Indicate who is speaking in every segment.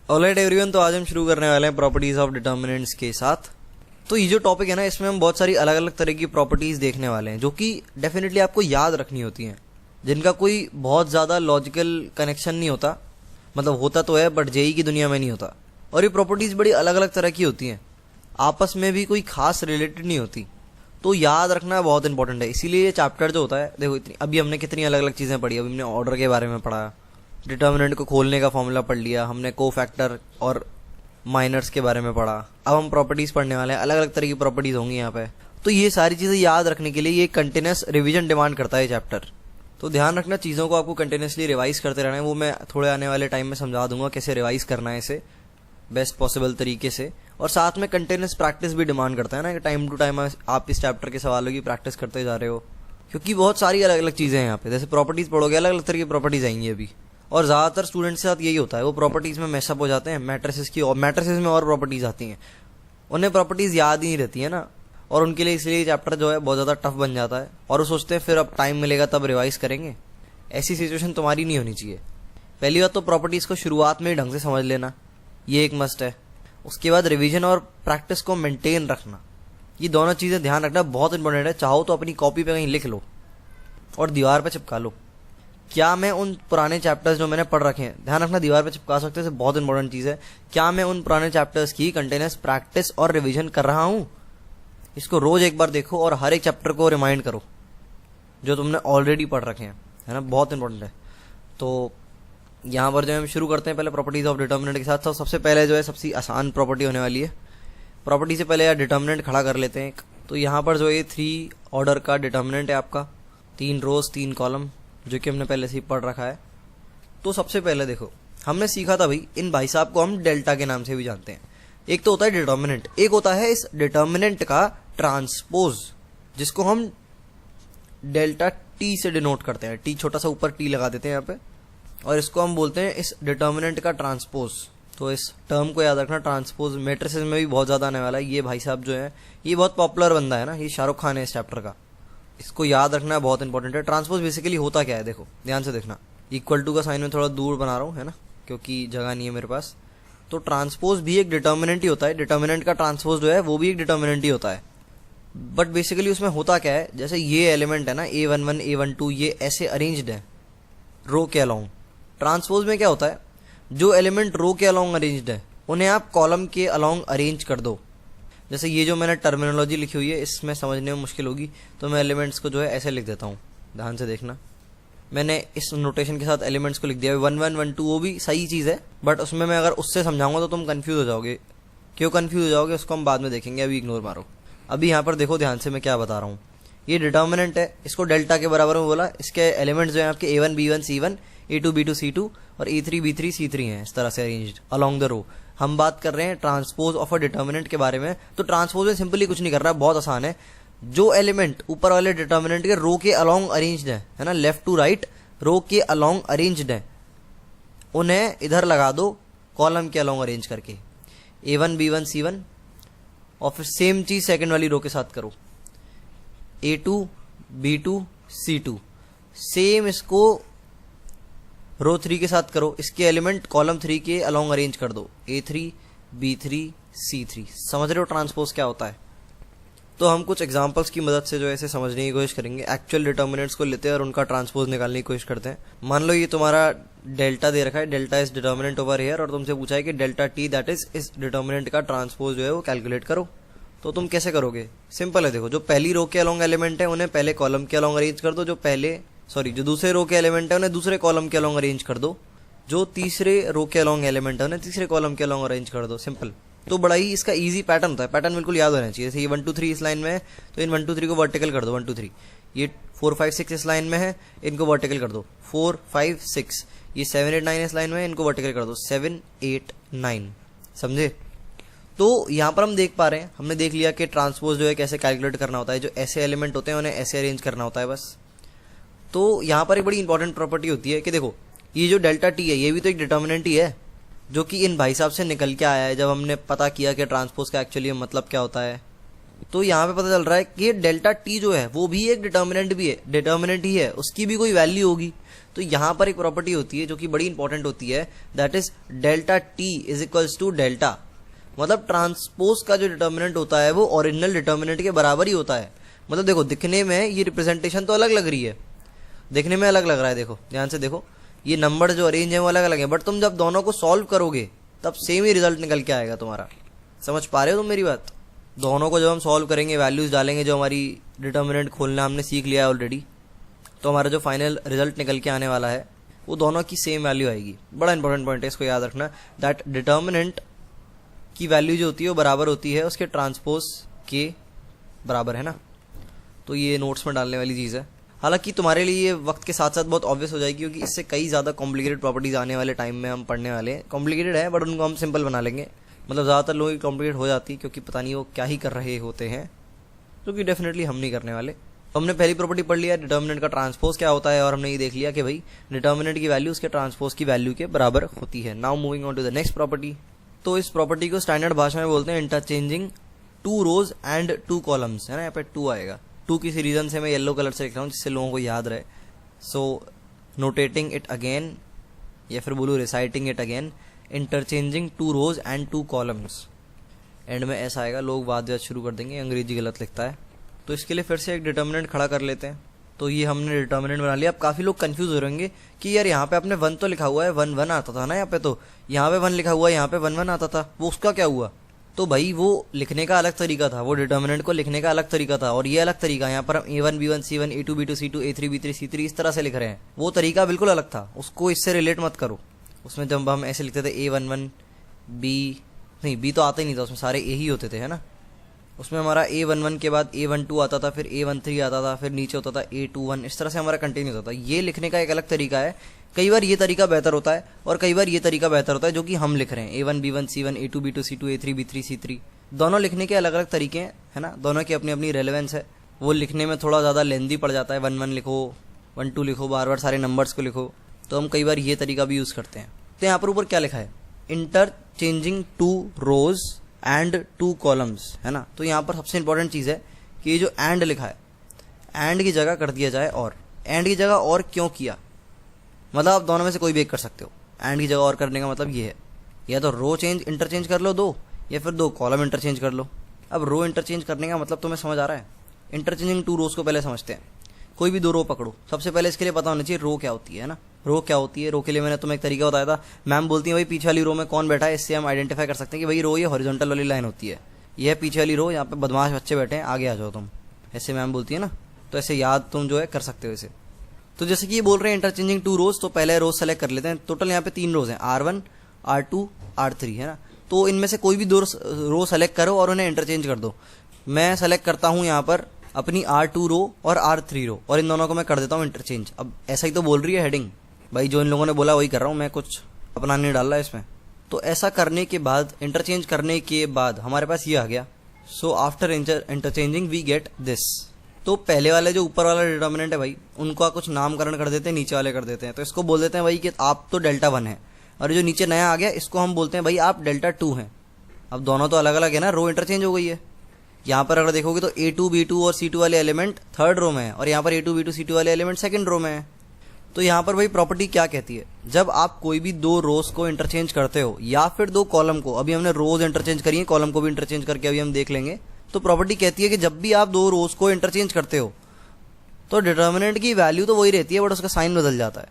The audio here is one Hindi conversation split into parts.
Speaker 1: ऑलराइट एवरीवन, तो आज हम शुरू करने वाले हैं प्रॉपर्टीज ऑफ डिटर्मिनेंट्स के साथ। तो ये जो टॉपिक है ना, इसमें हम बहुत सारी अलग अलग तरह की प्रॉपर्टीज देखने वाले हैं जो कि डेफिनेटली आपको याद रखनी होती हैं, जिनका कोई बहुत ज़्यादा लॉजिकल कनेक्शन नहीं होता। मतलब होता तो है बट जेई की दुनिया में नहीं होता। और ये प्रॉपर्टीज बड़ी अलग अलग तरह की होती हैं, आपस में भी कोई खास रिलेटेड नहीं होती। तो याद रखना बहुत इंपॉर्टेंट है। इसीलिए ये चैप्टर जो होता है, देखो इतनी अभी हमने कितनी अलग अलग चीज़ें पढ़ी। अभी हमने ऑर्डर के बारे में पढ़ा, डिटर्मिनेंट को खोलने का फॉर्मूला पढ़ लिया, हमने को फैक्टर और माइनर्स के बारे में पढ़ा। अब हम प्रॉपर्टीज पढ़ने वाले हैं, अलग अलग तरह की प्रॉपर्टीज होंगी यहाँ पे। तो ये सारी चीज़ें याद रखने के लिए ये कंटिन्यूस रिवीजन डिमांड करता है चैप्टर। तो ध्यान रखना, चीज़ों को आपको कंटिन्यूसली रिवाइज करते रहना है। वो मैं थोड़े आने वाले टाइम में समझा दूंगा कैसे रिवाइज करना है इसे बेस्ट पॉसिबल तरीके से। और साथ में कंटिन्यूस प्रैक्टिस भी डिमांड करता है ना, कि टाइम टू टाइम आप इस चैप्टर के सवालों की प्रैक्टिस करते जा रहे हो, क्योंकि बहुत सारी अलग अलग चीज़ें हैं यहाँ पे। जैसे प्रॉपर्टीज पढ़ोगे, अलग अलग तरह की प्रॉपर्टीज आएंगी अभी। और ज़्यादातर स्टूडेंट्स के साथ यही होता है, वो प्रॉपर्टीज में मैशअप हो जाते हैं मैट्रिसेस की, और मैट्रिसेस में और प्रॉपर्टीज आती हैं, उन्हें प्रॉपर्टीज याद ही नहीं रहती है ना। और उनके लिए इसलिए चैप्टर जो है बहुत ज़्यादा टफ बन जाता है, और वो सोचते हैं फिर अब टाइम मिलेगा तब रिवाइज करेंगे। ऐसी सिचुएशन तुम्हारी नहीं होनी चाहिए। पहली बात तो प्रॉपर्टीज को शुरुआत में ही ढंग से समझ लेना, ये एक मस्ट है। उसके बाद रिवीजन और प्रैक्टिस को मेंटेन रखना, ये दोनों चीज़ें ध्यान रखना बहुत इंपॉर्टेंट है। चाहो तो अपनी कॉपी पे कहीं लिख लो और दीवार पे चिपका लो। क्या मैं उन पुराने चैप्टर्स जो मैंने पढ़ रखे हैं, ध्यान रखना दीवार पे चिपका सकते हैं, बहुत इंपॉर्टेंट चीज़ है। क्या मैं उन पुराने चैप्टर्स की कंटिन्यूस प्रैक्टिस और रिवीजन कर रहा हूँ? इसको रोज एक बार देखो और हर एक चैप्टर को रिमाइंड करो जो तुमने ऑलरेडी पढ़ रखे हैं, है ना, बहुत इंपॉर्टेंट है। तो यहाँ पर जो हम शुरू करते हैं पहले प्रॉपर्टीज ऑफ डिटर्मिनेंट के साथ। तो सबसे पहले जो है सबसे आसान प्रॉपर्टी होने वाली है। प्रॉपर्टी से पहले यार डिटर्मिनेंट खड़ा कर लेते हैं। तो यहाँ पर जो ये 3 ऑर्डर का डिटर्मिनेंट है आपका, 3 रोज 3 कॉलम, जो कि हमने पहले से ही पढ़ रखा है। तो सबसे पहले देखो, हमने सीखा था भाई, इन भाई साहब को हम डेल्टा के नाम से भी जानते हैं। एक तो होता है डिटर्मिनेंट, एक होता है इस डिटर्मिनेंट का ट्रांसपोज, जिसको हम डेल्टा टी से डिनोट करते हैं। टी छोटा सा ऊपर टी लगा देते हैं यहाँ पे, और इसको हम बोलते हैं इस डिटर्मिनेंट का ट्रांसपोज। तो इस टर्म को याद रखना, ट्रांसपोज मैट्रिसेस में भी बहुत ज्यादा आने वाला है। ये भाई साहब जो है, ये बहुत पॉपुलर बंदा है ना, ये शाहरुख खान है इस चैप्टर का। इसको याद रखना बहुत इंपॉर्टेंट है। ट्रांसपोज बेसिकली होता क्या है, देखो ध्यान से देखना। इक्वल टू का साइन में थोड़ा दूर बना रहा हूँ, है ना, क्योंकि जगह नहीं है मेरे पास। तो ट्रांसपोज भी एक डिटर्मिनेंट ही होता है। डिटर्मिनेंट का ट्रांसपोज जो है वो भी एक डिटर्मिनेंट ही होता है। बट बेसिकली उसमें होता क्या है, जैसे ये एलिमेंट है ना, A11 A12, ये ऐसे अरेंज्ड है रो के अलोंग। ट्रांसपोज में क्या होता है, जो एलिमेंट रो के अलोंग अरेंज्ड है उन्हें आप कॉलम के अलोंग अरेंज कर दो। जैसे ये जो मैंने टर्मिनोलॉजी लिखी हुई है, इसमें समझने में मुश्किल होगी, तो मैं एलिमेंट्स को जो है ऐसे लिख देता हूँ। ध्यान से देखना, मैंने इस नोटेशन के साथ एलिमेंट्स को लिख दिया। 1 1 1 2 वो भी सही चीज़ है, बट उसमें मैं अगर उससे समझाऊंगा तो तुम कंफ्यूज हो जाओगे। क्यों कंफ्यूज हो जाओगे उसको हम बाद में देखेंगे, अभी इग्नोर मारो। अभी यहाँ पर देखो ध्यान से मैं क्या बता रहा हूँ। ये डिटर्मिनेंट है, इसको डेल्टा के बराबर में बोला। इसके एलिमेंट्स जो है आपके A1 B1 C1, A2 B2 C2 और A3 B3 C3 हैं, इस तरह से अरेंज्ड अलोंग द रो। हम बात कर रहे हैं ट्रांसपोज ऑफ अ डिटर्मिनेंट के बारे में। तो ट्रांसपोज में सिंपली कुछ नहीं कर रहा है, बहुत आसान है। जो एलिमेंट ऊपर वाले डिटर्मिनेंट के रो के अलोंग अरेंज्ड है ना, लेफ्ट टू राइट रो के अलोंग अरेंज्ड है, उन्हें इधर लगा दो कॉलम के अलोंग अरेंज करके। A1 B1 C1, और फिर सेम चीज सेकंड वाली रो के साथ करो, A2 B2 C2। सेम इसको रो 3 के साथ करो, इसके एलिमेंट कॉलम 3 के अलोंग अरेंज कर दो, A3 B3 C3। समझ रहे हो ट्रांसपोज क्या होता है? तो हम कुछ एग्जांपल्स की मदद से जो है इसे समझने की कोशिश करेंगे। एक्चुअल डिटर्मिनेंट्स को लेते हैं और उनका ट्रांसपोज निकालने की कोशिश करते हैं। मान लो ये तुम्हारा डेल्टा दे रखा है, delta is determinant over here, और तुमसे पूछा है कि डेल्टा टी दैट इज इस डिटर्मिनेंट का ट्रांसपोज जो है वो कैलकुलेट करो। तो तुम कैसे करोगे? सिंपल है, देखो जो पहली रो के अलोंग एलिमेंट है उन्हें पहले कॉलम के अलोंग अरेंज कर दो, जो दूसरे रो के एलिमेंट है उन्हें दूसरे कॉलम के अलोंग अरेंज कर दो, जो तीसरे रो के अलोंग एलिमेंट है उन्हें तीसरे कॉलम के अलोंग अरेंज कर दो। सिंपल। तो बड़ा ही इसका इजी पैटर्न होता है, पैटर्न बिल्कुल याद होना चाहिए। जैसे ये 1 2 3 इस लाइन में है, तो इन 1 2 3 को वर्टिकल कर दो, 1 2 3। ये 4 5 6 इस लाइन में है, इनको वर्टिकल कर दो, 4 5 6। ये 7 8 9 इस लाइन में है, इनको वर्टिकल कर दो, 7 8 9। समझे? तो यहाँ पर हम देख पा रहे हैं, हमने देख लिया कि ट्रांसपोज जो है कैसे कैलकुलेट करना होता है। जो ऐसे एलिमेंट होते हैं उन्हें ऐसे अरेंज करना होता है बस। तो यहाँ पर एक बड़ी इंपॉर्टेंट प्रॉपर्टी होती है कि देखो ये जो डेल्टा टी है ये भी तो एक डिटर्मिनेंट ही है, जो कि इन भाई साहब से निकल के आया है जब हमने पता किया कि ट्रांसपोज का एक्चुअली मतलब क्या होता है। तो यहाँ पे पता चल रहा है कि डेल्टा टी जो है वो भी एक डिटर्मिनेंट भी है, डिटर्मिनेंट ही है, उसकी भी कोई वैल्यू होगी। तो यहाँ पर एक प्रॉपर्टी होती है जो कि बड़ी इंपॉर्टेंट होती है, that is delta T is equals to delta. मतलब ट्रांसपोज का जो डिटर्मिनेंट होता है वो ओरिजिनल डिटर्मिनेंट के बराबर ही होता है। मतलब देखो दिखने में ये रिप्रेजेंटेशन तो अलग लग रही है, दिखने में अलग लग रहा है, देखो ध्यान से देखो, ये नंबर जो अरेंज है वो अलग अलग है, बट तुम जब दोनों को सॉल्व करोगे तब सेम ही रिजल्ट निकल के आएगा तुम्हारा। समझ पा रहे हो तुम मेरी बात? दोनों को जब हम सॉल्व करेंगे, वैल्यूज डालेंगे, जो हमारी डिटर्मिनेंट खोलना हमने सीख लिया है ऑलरेडी, तो हमारा जो फाइनल रिजल्ट निकल के आने वाला है वो दोनों की सेम वैल्यू आएगी। बड़ा इंपॉर्टेंट पॉइंट है, इसको याद रखना, दैट डिटर्मिनेंट की वैल्यू जो होती है वो बराबर होती है उसके ट्रांसपोज के बराबर, है ना। तो ये नोट्स में डालने वाली चीज़ है। हालांकि तुम्हारे लिए ये वक्त के साथ साथ बहुत ऑब्वियस हो जाएगी, क्योंकि इससे कई ज़्यादा कॉम्प्लिकेटेड प्रॉपर्टीज आने वाले टाइम में हम पढ़ने वाले हैं। कॉम्प्लिकेटेड है बट उनको हम सिंपल बना लेंगे। मतलब ज़्यादातर लोगों की कॉम्प्लिकेट हो जाती है क्योंकि पता नहीं वो क्या ही कर रहे होते हैं, जो कि डेफिनेटली हम नहीं करने वाले। तो हमने पहली प्रॉपर्टी पढ़ लिया डिटर्मिनेंट का ट्रांसपोज क्या होता है, और हमने ये देख लिया कि भाई डिटर्मिनेंट की वैल्यू उसके ट्रांसपोज की वैल्यू के बराबर होती है। Now moving on to the next property. तो इस प्रॉपर्टी को स्टैंडर्ड भाषा में बोलते हैं interchanging two rows and two columns, है ना। यहाँ पे टू आएगा, टू किसी रीजन से मैं येलो कलर से लिख रहा हूँ जिससे लोगों को याद रहे। सो नोटेटिंग इट अगेन, या फिर बोलूँ reciting it again, interchanging two rows and two columns. End में ऐसा आएगा, लोग बात शुरू कर देंगे अंग्रेजी गलत लिखता है, तो इसके लिए फिर से एक डिटर्मिनेंट खड़ा कर लेते हैं। तो ये हमने डिटर्मिनेंट बना लिया। अब काफ़ी लोग कंफ्यूज हो रहेंगे कि यार यहाँ पे आपने वन तो लिखा हुआ है, वन वन आता था ना यहाँ पे, तो यहाँ पे वन लिखा हुआ है, यहाँ पे वन वन आता था, वो उसका क्या हुआ? तो भाई वो लिखने का अलग तरीका था, वो डिटर्मिनेंट को लिखने का अलग तरीका था, और ये अलग तरीका। यहाँ पर हम A1 B1 C1 A2 B2 C2 A3 B3 C3 इस तरह से लिख रहे हैं, वो तरीका बिल्कुल अलग था, उसको इससे रिलेट मत करो। उसमें जब हम ऐसे लिखते थे A11 B, नहीं B तो आता ही नहीं था, उसमें सारे A ही होते थे, है ना। उसमें हमारा A11 के बाद A12 आता था, फिर A13 आता था, फिर नीचे होता था A21, इस तरह से हमारा कंटिन्यू होता था। ये लिखने का एक अलग तरीका है। कई बार ये तरीका बेहतर होता है और कई बार ये तरीका बेहतर होता है जो कि हम लिख रहे हैं, A1 B1 C1 A2 B2 C2 A3 B3 C3। दोनों लिखने के अलग अलग तरीके हैं, है ना, दोनों की अपनी अपनी रेलेवेंस है। वो लिखने में थोड़ा ज़्यादा लेंदी पड़ जाता है, 1 1 लिखो, 1 2 लिखो, बार बार सारे नंबर्स को लिखो, तो हम कई बार ये तरीका भी यूज़ करते हैं। तो यहाँ पर ऊपर क्या लिखा है, interchanging two rows and two columns, है ना। तो यहाँ पर सबसे इंपॉर्टेंट चीज़ है कि ये जो एंड लिखा है, एंड की जगह कर दिया जाए और। एंड की जगह और क्यों किया? मतलब आप दोनों में से कोई भी एक कर सकते हो। एंड की जगह और करने का मतलब ये है, या तो रो इंटरचेंज कर लो दो, या फिर दो कॉलम इंटरचेंज कर लो। अब रो इंटरचेंज करने का मतलब तुम्हें समझ आ रहा है? इंटरचेंजिंग टू रोज को पहले समझते हैं। कोई भी दो रो पकड़ो, सबसे पहले इसके लिए पता होना चाहिए रो क्या होती है ना। रो क्या होती है? रो के लिए मैंने तुम्हें एक तरीका बताया था। मैम बोलती है भाई पीछे वाली रो में कौन बैठा है, इससे हम आइडेंटिफाई कर सकते हैं कि भाई रो ये हॉरिजॉन्टल वाली लाइन होती है, यह पीछे वाली रो, यहाँ पे बदमाश बच्चे बैठे हैं, आगे आ जाओ तुम, ऐसे मैम बोलती है ना। तो ऐसे याद तुम जो है कर सकते हो इसे। तो जैसे कि ये बोल रहे हैं इंटरचेंजिंग टू रोज, तो पहले रोज सेलेक्ट कर लेते हैं। टोटल यहाँ पे 3 रोज हैं, R1 R2 R3, है ना। तो इनमें से कोई भी 2 रो सेलेक्ट करो और उन्हें इंटरचेंज कर दो। मैं सेलेक्ट करता हूँ यहाँ पर अपनी R2 रो और R3 रो, और इन दोनों को मैं कर देता हूँ इंटरचेंज। अब ऐसा ही तो बोल रही है हेडिंग, भाई जो इन लोगों ने बोला वही कर रहा हूँ मैं, कुछ अपना नहीं डाल रहा इसमें। तो ऐसा करने के बाद, इंटरचेंज करने के बाद हमारे पास ये आ गया। So after interchanging we get this. तो पहले वाले जो ऊपर वाला डिटर्मिनेंट है भाई, उनका कुछ नामकरण कर देते हैं, नीचे वाले कर देते हैं। तो इसको बोल देते हैं भाई कि आप तो डेल्टा 1 है, और जो नीचे नया आ गया इसको हम बोलते हैं भाई आप डेल्टा 2 हैं। अब दोनों तो अलग अलग है ना, रो इंटरचेंज हो गई है। यहाँ पर अगर देखोगे तो A2 B2 और C2 वाले एलिमेंट 3rd रो में है, और यहाँ पर A2 B2 C2 वाले एलिमेंट 2nd रो में है। तो यहाँ पर भाई प्रॉपर्टी क्या कहती है, जब आप कोई भी 2 रोज को इंटरचेंज करते हो या फिर 2 कॉलम को, अभी हमने रोज इंटरचेंज करी है, कॉलम को भी इंटरचेंज करके अभी हम देख लेंगे। तो प्रॉपर्टी कहती है कि जब भी आप 2 रोज को इंटरचेंज करते हो तो डिटर्मिनेंट की वैल्यू तो वही रहती है, बट उसका साइन बदल जाता है।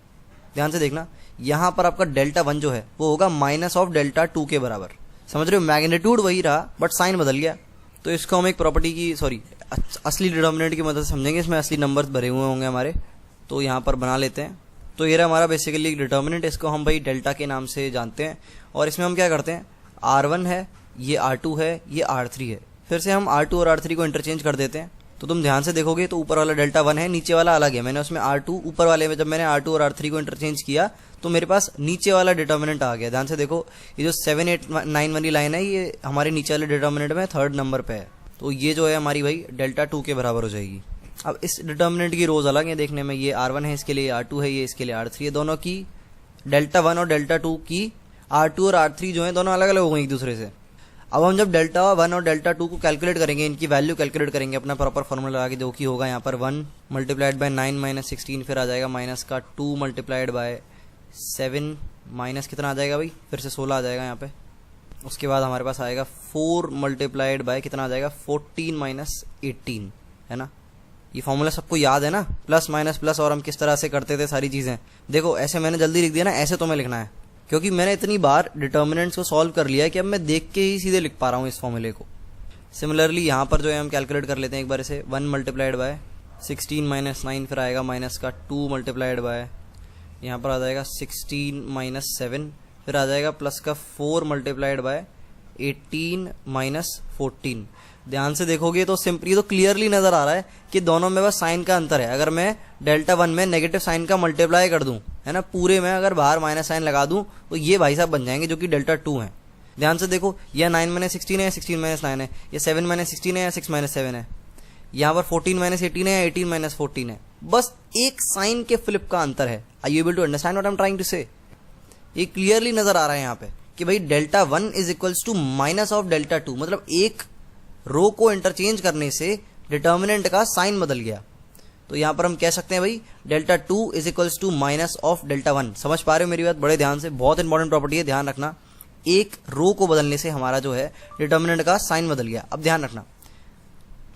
Speaker 1: ध्यान से देखना, यहाँ पर आपका डेल्टा 1 जो है वो होगा माइनस ऑफ डेल्टा 2 के बराबर। समझ रहे हो, मैग्नीट्यूड वही रहा बट साइन बदल गया। तो इसको हम एक प्रॉपर्टी की असली डिटर्मिनेंट की मदद से समझेंगे, इसमें असली नंबर्स भरे हुए होंगे हमारे। तो यहाँ पर बना लेते हैं। तो ये रहा हमारा बेसिकली एक डिटर्मिनेंट, इसको हम भाई डेल्टा के नाम से जानते हैं। और इसमें हम क्या करते हैं, R1 है, ये R2 है, ये R3 है। फिर से हम R2 और R3 को इंटरचेंज कर देते हैं। तो तुम ध्यान से देखोगे तो ऊपर वाला डेल्टा 1 है, नीचे वाला अलग है। मैंने उसमें R2 ऊपर वाले में, जब मैंने R2 और R3 को इंटरचेंज किया तो मेरे पास नीचे वाला डिटर्मिनेंट आ गया। ध्यान से देखो, ये जो 7 8 9 वाली लाइन है ये हमारे नीचे वाले डिटर्मिनेंट में 3rd नंबर पे है। तो ये जो है हमारी भाई डेल्टा 2 के बराबर हो जाएगी। अब इस डिटर्मिनेंट की रोज अलग है देखने में, ये R1 है, इसके लिए R2 है, ये इसके लिए R3 है। दोनों की डेल्टा 1 और डेल्टा 2 की R2 और R3 जो है दोनों अलग अलग हो गई एक दूसरे से। अब हम जब डेल्टा 1 और डेल्टा 2 को कैलकुलेट करेंगे, इनकी वैल्यू कैलकुलेट करेंगे अपना प्रॉपर फॉर्मूला लगा के, जो कि होगा यहाँ पर 1 मल्टीप्लाइड बाय 9 माइनस 16, फिर आ जाएगा माइनस का 2 मल्टीप्लाइड बाय 7 माइनस कितना आ जाएगा भाई, फिर से 16 आ जाएगा यहाँ पे। उसके बाद हमारे पास आएगा 4 मल्टीप्लाइड बाय कितना आ जाएगा 14 माइनस 18, है ना। ये फॉर्मूला सबको याद है ना, प्लस माइनस प्लस, और हम किस तरह से करते थे सारी चीज़ें। देखो ऐसे मैंने जल्दी लिख दिया ना, ऐसे तुम्हें लिखना है, क्योंकि मैंने इतनी बार डिटर्मिनेंट्स को सॉल्व कर लिया है कि अब मैं देख के ही सीधे लिख पा रहा हूँ इस फॉर्मूले को। सिमिलरली यहाँ पर जो है हम कैलकुलेट कर लेते हैं एक बार इसे, 1 मल्टीप्लाइड बाय 16 माइनस 9, फिर आएगा माइनस का 2 मल्टीप्लाइड बाय यहाँ पर आ जाएगा 16 माइनस 7, फिर आ जाएगा प्लस का 4 मल्टीप्लाइड बाय 18 माइनस 14। ध्यान से देखोगे तो सिंपली तो क्लियरली नजर आ रहा है कि दोनों में बस साइन का अंतर है। अगर मैं डेल्टा 1 में नेगेटिव साइन का मल्टीप्लाई कर दूं, है ना, पूरे में अगर बाहर माइनस साइन लगा दूं तो ये भाई साहब बन जाएंगे जो कि डेल्टा 2 है। ध्यान से देखो, यह 9 माइनस 16 है या 16 माइनस 9 है, ये 7 माइनस 16 है या 6 माइनस 7 है, यहाँ पर 14 माइनस 18 है या 18 माइनस 14 है। बस एक साइन के फ्लिप का अंतर है। Are you able to understand what I am trying to say? ये क्लियरली नजर आ रहा है यहाँ पे कि भाई delta 1 is equals to minus of delta 2, मतलब एक रो को इंटरचेंज करने से डिटर्मिनेंट का साइन बदल गया। तो यहां पर हम कह सकते हैं भाई delta 2 is equals to minus of delta 1। समझ पा रहे हो मेरी बात? बड़े ध्यान से, बहुत इंपॉर्टेंट प्रॉपर्टी है, ध्यान रखना। एक रो को बदलने से हमारा जो है डिटर्मिनेंट का साइन बदल गया। अब ध्यान रखना,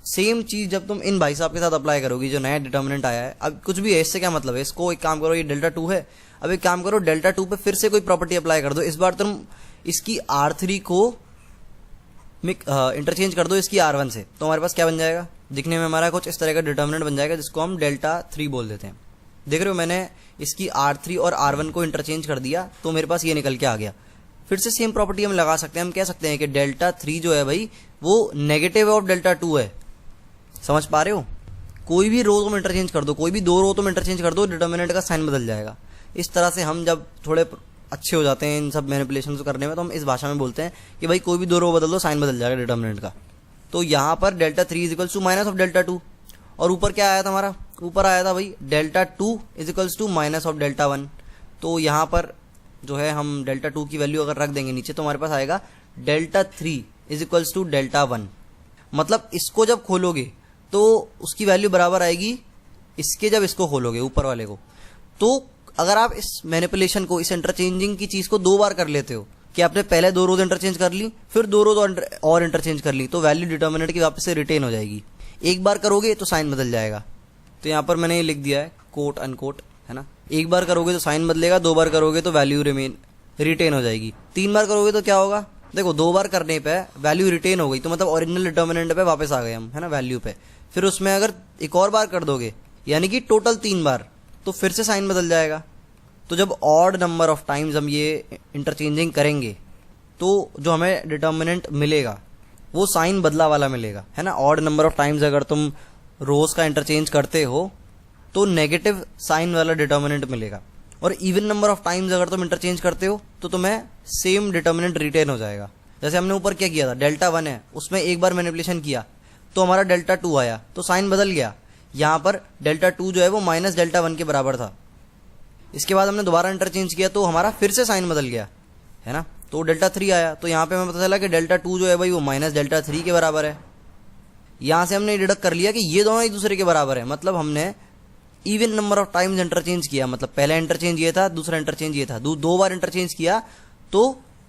Speaker 1: सेम चीज जब तुम इन भाई साहब के साथ अप्लाई करोगी, जो नया डिटर्मिनेंट आया है, अब कुछ भी है, इससे क्या मतलब है, इसको एक काम करो, ये डेल्टा 2 है, अब एक काम करो डेल्टा 2 पे फिर से कोई प्रॉपर्टी अप्लाई कर दो। इस बार तुम इसकी R3 को इंटरचेंज कर दो इसकी R1 से, तो हमारे पास क्या बन जाएगा, दिखने में हमारा कुछ इस तरह का डिटर्मिनेंट बन जाएगा, जिसको हम डेल्टा 3 बोल देते हैं। देख रहे हो, मैंने इसकी R3 और R1 को इंटरचेंज कर दिया तो मेरे पास ये निकल के आ गया। फिर से सेम प्रॉपर्टी हम लगा सकते हैं, हम कह सकते हैं कि डेल्टा 3 जो है भाई वो नेगेटिव ऑफ डेल्टा 2 है। समझ पा रहे हो? कोई भी रो तुम इंटरचेंज कर दो, कोई भी दो रो तुम इंटरचेंज कर दो, डिटर्मिनेंट का साइन बदल जाएगा। इस तरह से हम जब थोड़े अच्छे हो जाते हैं इन सब मैनिपुलेशंस करने में, तो हम इस भाषा में बोलते हैं कि भाई कोई भी दो रो बदल दो, साइन बदल जाएगा डिटर्मिनेंट का। तो यहाँ पर delta 3 is equals to minus of delta 2, और ऊपर क्या आया था हमारा, ऊपर आया था भाई delta 2 is equals to minus of delta 1। तो यहाँ पर जो है हम डेल्टा 2 की वैल्यू अगर रख देंगे नीचे, तो हमारे पास आएगा delta 3 is equals to delta 1। मतलब इसको जब खोलोगे तो उसकी वैल्यू बराबर आएगी इसके, जब इसको खोलोगे ऊपर वाले को। तो अगर आप इस मैनिपुलेशन को, इस इंटरचेंजिंग की चीज को दो बार कर लेते हो, कि आपने पहले दो रोज इंटरचेंज कर ली, फिर दो रोज और इंटरचेंज कर ली, तो वैल्यू डिटर्मिनेंट की वापस से रिटेन हो जाएगी। एक बार करोगे तो साइन बदल जाएगा। तो यहाँ पर मैंने ये लिख दिया है कोट अनकोट, है ना। एक बार करोगे तो साइन बदलेगा, दो बार करोगे तो वैल्यू रिटेन हो जाएगी, तीन बार करोगे तो क्या होगा, देखो दो बार करने पे वैल्यू रिटेन हो गई, तो मतलब ओरिजिनल डिटर्मिनेंट पे वापस आ गए हम, है ना, वैल्यू पे। फिर उसमें अगर एक और बार कर दोगे, यानी कि टोटल 3 बार, तो फिर से साइन बदल जाएगा। तो जब ऑड नंबर ऑफ टाइम्स हम ये इंटरचेंजिंग करेंगे, तो जो हमें डिटर्मिनेंट मिलेगा वो साइन बदला वाला मिलेगा, है ना। ऑड नंबर ऑफ टाइम्स अगर तुम रोज का इंटरचेंज करते हो तो नेगेटिव साइन वाला डिटर्मिनेंट मिलेगा, और इवन नंबर ऑफ टाइम्स अगर तुम इंटरचेंज करते हो तो तुम्हें सेम डिटर्मिनेंट रिटेन हो जाएगा। जैसे हमने ऊपर क्या किया था, डेल्टा 1 है, उसमें एक बार मैनिपुलेशन किया तो हमारा डेल्टा 2 आया, तो साइन बदल गया। यहां पर डेल्टा 2 जो है वो माइनस डेल्टा 1 के बराबर था। इसके बाद हमने दोबारा इंटरचेंज किया तो हमारा फिर से साइन बदल गया, है ना, तो डेल्टा 3 आया। तो यहाँ पे हमें पता चला कि डेल्टा 2 जो है भाई वो माइनस डेल्टा 3 के बराबर है। यहां से हमने डिडक्ट कर लिया कि ये दोनों एक दूसरे के बराबर है, मतलब हमने even number of times interchange किया। मतलब पहला इंटरचेंज ये था, दूसरा इंटरचेंज ये था, दो बार इंटरचेंज किया तो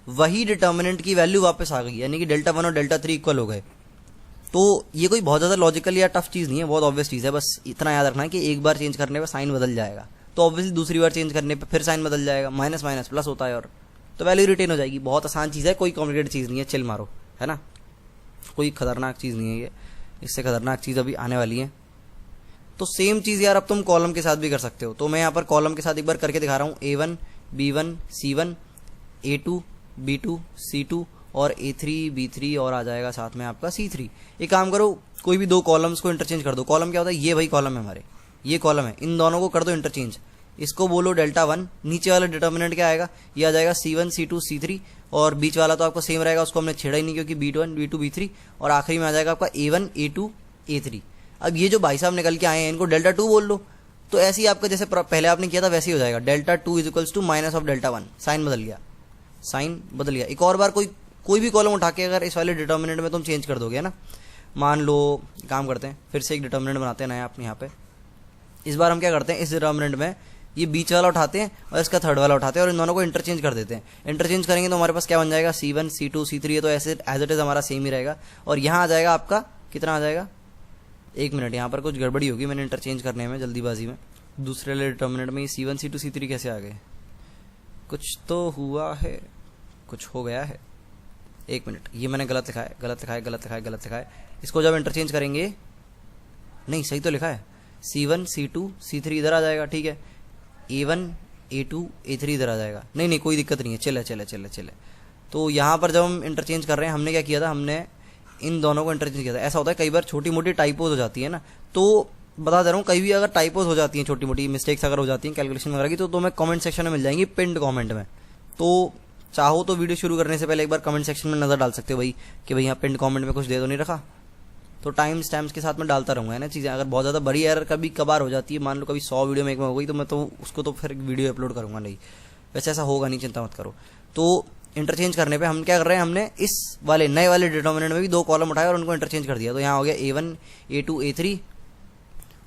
Speaker 1: वही डिटर्मिनेंट की वैल्यू वापस आ गई, यानी कि डेल्टा 1 और डेल्टा 3 इक्वल हो गए। तो ये कोई बहुत ज्यादा लॉजिकल या टफ चीज नहीं है, बहुत ऑब्वियस चीज है। बस इतना याद रखना है कि एक बार चेंज करने पर साइन बदल जाएगा, तो ऑब्वियसली दूसरी बार चेंज करने पर फिर साइन बदल जाएगा, माइनस माइनस प्लस होता है, और तो वैल्यू रिटेन हो जाएगी। बहुत आसान चीज है, कोई कॉम्प्लिकेटेड चीज नहीं है, चिल मारो, है ना, कोई खतरनाक चीज नहीं है ये। इससे खतरनाक चीज अभी आने वाली है। तो सेम चीज यार अब तुम कॉलम के साथ भी कर सकते हो। तो मैं यहाँ पर कॉलम के साथ एक बार करके दिखा रहा हूँ, A1 B1 C1 A2 B2 C2 और A3 B3 और आ जाएगा साथ में आपका C3। एक काम करो, कोई भी दो कॉलम्स को इंटरचेंज कर दो। कॉलम क्या होता है, ये भाई कॉलम है हमारे, ये कॉलम है, इन दोनों को कर दो इंटरचेंज। इसको बोलो डेल्टा 1, नीचे वाला डिटर्मिनेंट क्या आएगा, ये आ जाएगा C1 C2 C3, और बीच वाला तो आपको सेम रहेगा, उसको हमने छेड़ा ही नहीं क्योंकि B1 B2 B3, और आखिरी में आ जाएगा आपका A1 A2 A3। अब ये जो भाई साहब निकल के आए हैं इनको डेल्टा 2 बोल लो, तो ऐसे ही आपका जैसे पहले आपने किया था वैसे ही हो जाएगा। Delta 2 is equals to minus of delta 1, sign बदल गया, साइन बदल गया। एक और बार कोई भी कॉलम उठा के अगर इस वाले डिटर्मिनेंट में तुम चेंज कर दोगे ना, मान लो काम करते हैं, फिर से एक डिटर्मिनेंट बनाते हैं नया अपने यहाँ पे। इस बार हम क्या करते हैं, इस डिटर्मिनेंट में ये बीच वाला उठाते हैं और इसका थर्ड वाला उठाते हैं और इन दोनों को इंटरचेंज कर देते हैं। इंटरचेंज करेंगे तो हमारे पास क्या बन जाएगा, C1 C2 C3, ये तो ऐसे एज इट इज हमारा सेम ही रहेगा। और यहाँ आ जाएगा आपका कितना आ जाएगा, एक मिनट, यहाँ पर कुछ गड़बड़ी होगी मैंने इंटरचेंज करने में जल्दीबाजी में। दूसरे वाले डिटर्मिनेंट में C1 C2 C3 कैसे आ गए, कुछ तो हुआ है, कुछ हो गया है। एक मिनट, ये मैंने गलत लिखा है, गलत लिखा है, गलत लिखा है, गलत लिखा है। इसको जब इंटरचेंज करेंगे, नहीं सही तो लिखा है, C1 C2 C3 इधर आ जाएगा, ठीक है। A1 A2 A3 इधर आ जाएगा, नहीं नहीं कोई दिक्कत नहीं है, चले चले चले चले। तो यहाँ पर जब हम इंटरचेंज कर रहे हैं, हमने क्या किया था, हमने इन दोनों को इंटरचेंज किया था। ऐसा होता है कई बार छोटी मोटी टाइपोज हो जाती है ना, तो बता दे रहा हूँ, कहीं भी अगर टाइपोज हो जाती हैं, छोटी मोटी मिस्टेक्स अगर हो जाती हैं कैलकुलेशन वगैरह की, तो तुम्हें कमेंट सेक्शन में मिल जाएंगी, पिंड कमेंट में। तो चाहो तो वीडियो शुरू करने से पहले एक बार कमेंट सेक्शन में नजर डाल सकते हो भाई कि भाई यहाँ पिंड कमेंट में कुछ दे तो नहीं रखा। तो टाइम स्टैम्प्स के साथ में डालता रहूँगा है ना चीज़ें। अगर बहुत ज़्यादा बड़ी एरर कभी कभार हो जाती है, मान लो कभी 100 वीडियो में एक में हो गई, तो मैं तो उसको तो फिर वीडियो अपलोड करूँगा नहीं, वैसे ऐसा होगा नहीं, चिंता मत करो। तो इंटरचेंज करने पे हम क्या कर रहे हैं, हमने इस वाले नए वाले डिटर्मिनेंट में भी 2 कॉलम उठाए और उनको इंटरचेंज कर दिया। तो यहाँ हो गया A1 A2 A3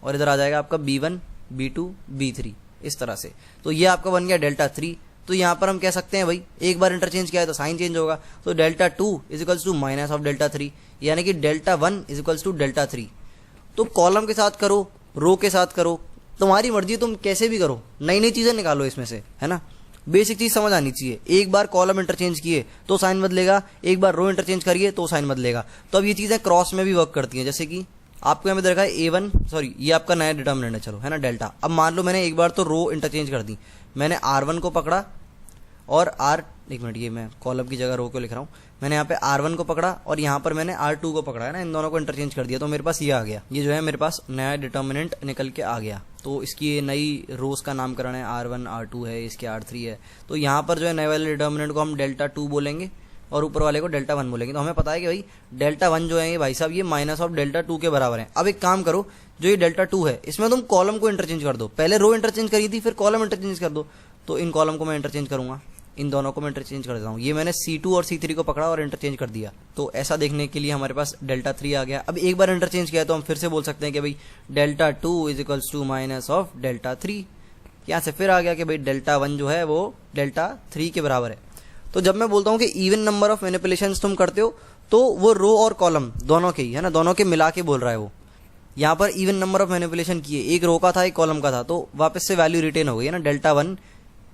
Speaker 1: और इधर आ जाएगा आपका B1 B2 B3 इस तरह से। तो ये आपका बन गया डेल्टा 3। तो यहाँ पर हम कह सकते हैं भाई एक बार इंटरचेंज किया है तो साइन चेंज होगा, तो delta 2 is equals to minus of delta 3, यानी कि delta 1 is equals to delta 3। तो कॉलम के साथ करो, रो के साथ करो, तुम्हारी मर्जी, तुम कैसे भी करो, नई नई चीजें निकालो इसमें से, है ना। बेसिक चीज समझ आनी चाहिए, एक बार कॉलम इंटरचेंज किए तो साइन बदलेगा, एक बार रो इंटरचेंज करिए तो साइन बदलेगा। तो अब ये चीजें क्रॉस में भी वर्क करती हैं, जैसे कि आपको यहाँ पे देखा है A1, सॉरी ये आपका नया डिटर्मिनेंट है, चलो है ना डेल्टा। अब मान लो मैंने एक बार तो रो इंटरचेंज कर दी, मैंने R1 को पकड़ा और एक मिनट, ये मैं कॉलम की जगह रो को लिख रहा हूँ, मैंने यहाँ पे R1 को पकड़ा और यहाँ पर मैंने R2 को पकड़ा है ना, इन दोनों को इंटरचेंज कर दिया, तो मेरे पास ये आ गया, ये जो है मेरे पास नया डिटर्मिनेंट निकल के आ गया। तो इसकी ये नई रोज का नामकरण है, R1 R2 है, इसके R3 है। तो यहाँ पर जो है नए वाले डिटर्मिनेंट को हम डेल्टा 2 बोलेंगे और ऊपर वाले को डेल्टा 1 बोलेंगे। तो हमें पता है कि भाई डेल्टा 1 जो है ये भाई साहब ये माइनस ऑफ डेल्टा 2 के बराबर है। अब एक काम करो, जो ये डेल्टा 2 है इसमें तुम कॉलम को इंटरचेंज कर दो, पहले रो इंटरचेंज करी थी फिर कॉलम इंटरचेंज कर दो। तो इन कॉलम को मैं इंटरचेंज करूंगा, इन दोनों को मैं इंटरचेंज कर देता हूँ। ये मैंने C2 और C3 को पकड़ा और इंटरचेंज कर दिया, तो ऐसा देखने के लिए हमारे पास डेल्टा 3 आ गया। अब एक बार इंटरचेंज किया तो हम फिर से बोल सकते हैं कि भाई delta 2 is equals to minus of delta 3। यहाँ से फिर आ गया कि भाई डेल्टा 1 जो है वो डेल्टा 3 के बराबर है। तो जब मैं बोलता हूँ कि इवन नंबर ऑफ मैनिपुलेशंस तुम करते हो, तो वो रो और कॉलम दोनों के ही है ना, दोनों के मिला के बोल रहा है वो। यहाँ पर इवन नंबर ऑफ मैनिपुलेशन किए, एक रो का था एक कॉलम का था, तो वापस से वैल्यू रिटेन हो गई है ना, डेल्टा 1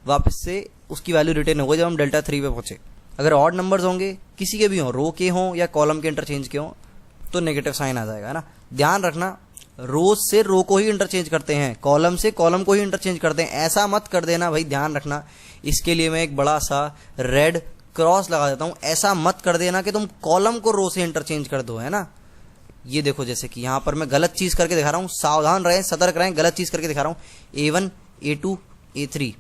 Speaker 1: वापस से उसकी वैल्यू रिटेन हो गई जब हम डेल्टा 3 पे पहुंचे। अगर ऑड नंबर्स होंगे, किसी के भी हों, रो के हों या कॉलम के इंटरचेंज के हों, तो नेगेटिव साइन आ जाएगा, है ना। ध्यान रखना, रोज से रो को ही इंटरचेंज करते हैं, कॉलम से कॉलम को ही इंटरचेंज करते हैं, ऐसा मत कर देना भाई, ध्यान रखना। इसके लिए मैं एक बड़ा सा रेड क्रॉस लगा देता हूं, ऐसा मत कर देना कि तुम कॉलम को रो से इंटरचेंज कर दो, है ना। ये देखो जैसे कि यहां पर मैं गलत चीज करके दिखा रहा हूं, सावधान रहें, सतर्क रहें, गलत चीज करके दिखा रहा हूं। A1 A2 A3,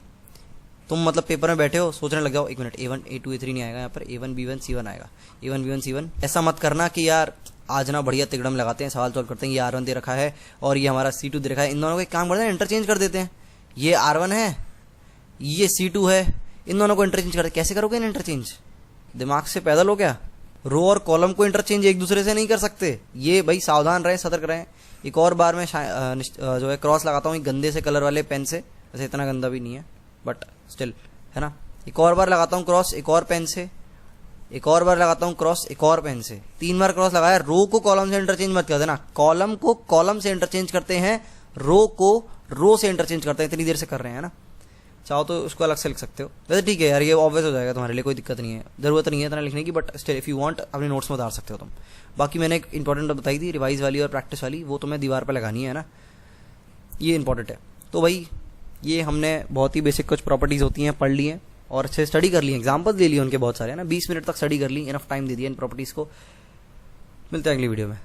Speaker 1: तुम मतलब पेपर में बैठे हो सोचने लग जाओ, एक मिनट A1 A2 A3 नहीं आएगा, यहाँ पर A1 B1 C1 आएगा, A1 B1 C1। ऐसा मत करना कि यार आज ना बढ़िया तिगड़म लगाते हैं, सवाल सॉल्व करते हैं, ये R1 दे रखा है और ये हमारा C2 दे रखा है, इन दोनों को एक काम करते हैं इंटरचेंज कर देते हैं। ये R1 है, ये C2 है, इन दोनों को इंटरचेंज करते। कैसे करोगे इंटरचेंज, दिमाग से पैदल हो क्या। रो और कॉलम को इंटरचेंज एक दूसरे से नहीं कर सकते, ये भाई सावधान रहें, सतर्क रहें। एक और बार मैं जो है क्रॉस लगाता हूँ गंदे से कलर वाले पेन से, वैसे इतना गंदा भी नहीं है बट स्टिल, है ना। एक और बार लगाता हूँ क्रॉस एक और पेन से, एक और बार लगाता हूँ क्रॉस एक और पेन से, 3 बार क्रॉस लगाया। रो को कॉलम से इंटरचेंज मत कर देना, कॉलम को कॉलम से इंटरचेंज करते हैं, रो को रो से इंटरचेंज करते हैं, इतनी देर से कर रहे हैं ना। चाहो तो उसको अलग से लिख सकते हो, वैसे ठीक है यार, ये ऑब्वियस हो जाएगा तुम्हारे लिए, कोई दिक्कत नहीं है, जरूरत नहीं है इतना लिखने की, but still if you want अपने नोट्स में उतार सकते हो तुम। बाकी मैंने एक इंपॉर्टेंट बताई थी रिवाइज वाली और प्रैक्टिस वाली, वो तुम्हें दीवार पर लगानी है ना, ये इंपॉर्टेंट है। तो भाई ये हमने बहुत ही बेसिक कुछ प्रॉपर्टीज होती हैं पढ़ ली हैं और अच्छे स्टडी कर ली, एग्जाम्पल दे लिए उनके बहुत सारे, है ना। 20 मिनट तक स्टडी कर ली, इनफ टाइम दे दिया इन प्रॉपर्टीज को। मिलते हैं अगली वीडियो में।